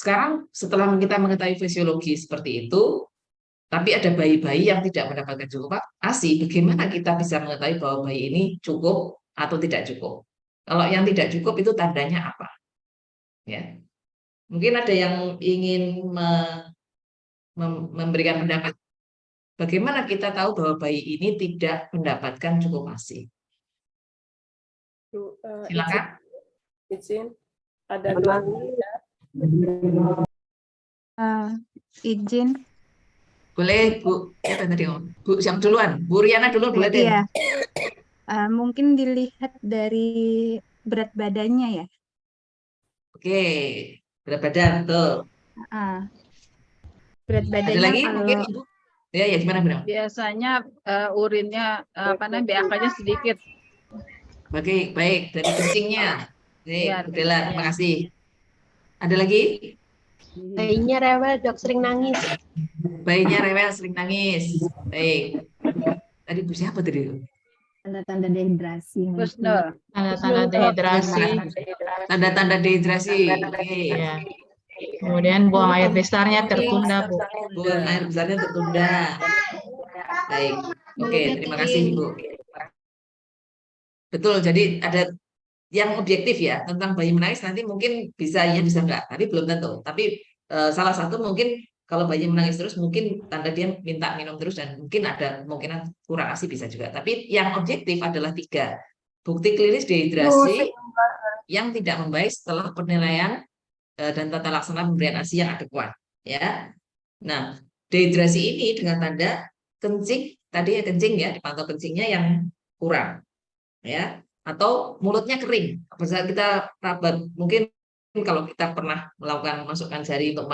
sekarang setelah kita mengetahui fisiologi seperti itu, tapi ada bayi-bayi yang tidak mendapatkan cukup ASI, bagaimana kita bisa mengetahui bahwa bayi ini cukup atau tidak cukup? Kalau yang tidak cukup itu tandanya apa? Ya, mungkin ada yang ingin memberikan pendapat. Bagaimana kita tahu bahwa bayi ini tidak mendapatkan cukup ASI? Silakan. Izin, ada dua ya. Izin. Boleh Bu, siapa tadi Bu siapa duluan? Bu Riana dulu boleh deh. Iya. Mungkin dilihat dari berat badannya ya. Oke, berat badan betul. Berat Ada badannya lagi kalau mungkin Ibu? Ya gimana benar? Biasanya urinnya BAK-nya sedikit. Baik dari kencingnya. Iya, Udahlah, terima kasih. Ada lagi? Bayinya rewel, dok, sering nangis. Bayinya rewel, sering nangis. Baik. Tadi Bu siapa tadi? tanda-tanda dehidrasi. Kusnul. Tanda-tanda dehidrasi. Tanda-tanda dehidrasi. Oke. Ya. Kemudian buang air besarnya tertunda, Bu. Buang air besarnya tertunda. Baik. Oke, terima kasih Ibu. Betul, jadi ada yang objektif ya tentang bayi menangis, nanti mungkin bisa ya bisa enggak, tapi belum tentu. Tapi salah satu mungkin kalau bayi menangis terus mungkin tanda dia minta minum terus dan mungkin ada kemungkinan kurang ASI bisa juga. Tapi yang objektif adalah 3. Bukti klinis dehidrasi yang tidak membaik setelah penilaian dan tata laksana pemberian ASI yang adekuat ya. Nah, dehidrasi ini dengan tanda kencing, tadi ya kencing ya, dipantau kencingnya yang kurang ya, atau mulutnya kering. Bisa kita rabat, mungkin kalau kita pernah melakukan masukkan jari untuk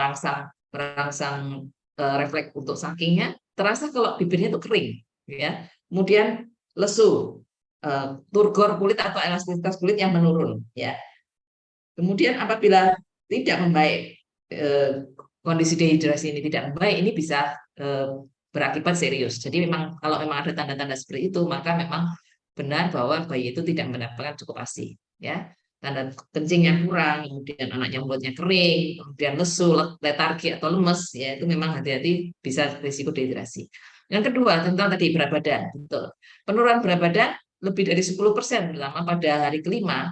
merangsang refleks untuk sakingnya, terasa kalau bibirnya itu kering ya. Kemudian lesu, turgor kulit atau elastisitas kulit yang menurun ya. Kemudian apabila tidak membaik, kondisi dehidrasi ini tidak membaik, ini bisa berakibat serius. Jadi memang kalau memang ada tanda-tanda seperti itu, maka memang benar bahwa bayi itu tidak mendapatkan cukup ASI ya. Tanda kencing yang kurang, kemudian anaknya mulutnya kering, kemudian lesu, letargi atau lemes ya, itu memang hati-hati bisa risiko dehidrasi. Yang kedua tentang tadi berat badan, betul. Penurunan berat badan lebih dari 10% terutama pada hari kelima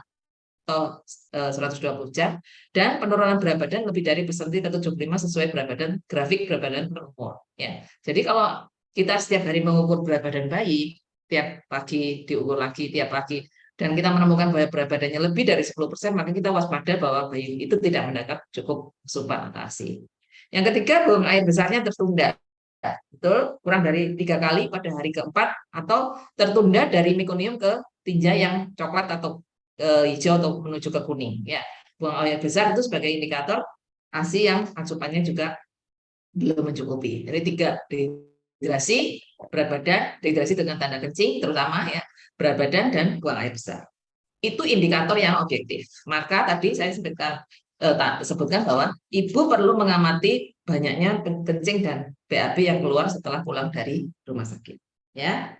atau 120 jam, dan penurunan berat badan lebih dari persenti ke-75 sesuai berat badan grafik berat badan per umur ya. Jadi kalau kita setiap hari mengukur berat badan bayi, tiap pagi diukur lagi tiap pagi, dan kita menemukan bahwa berat badannya lebih dari 10%, maka kita waspada bahwa bayi itu tidak mendapat cukup asupan atau ASI. Yang ketiga, buang air besarnya tertunda. Betul, kurang dari 3 kali pada hari keempat, atau tertunda dari mekonium ke tinja yang coklat atau hijau atau menuju ke kuning ya. Buang air besar itu sebagai indikator ASI yang asupannya juga belum mencukupi. Jadi 3, dehidrasi, berat badan, dehidrasi dengan tanda kencing terutama ya, berat badan dan buang air besar. Itu indikator yang objektif. Maka tadi saya sebutkan bahwa ibu perlu mengamati banyaknya kencing dan BAB yang keluar setelah pulang dari rumah sakit ya.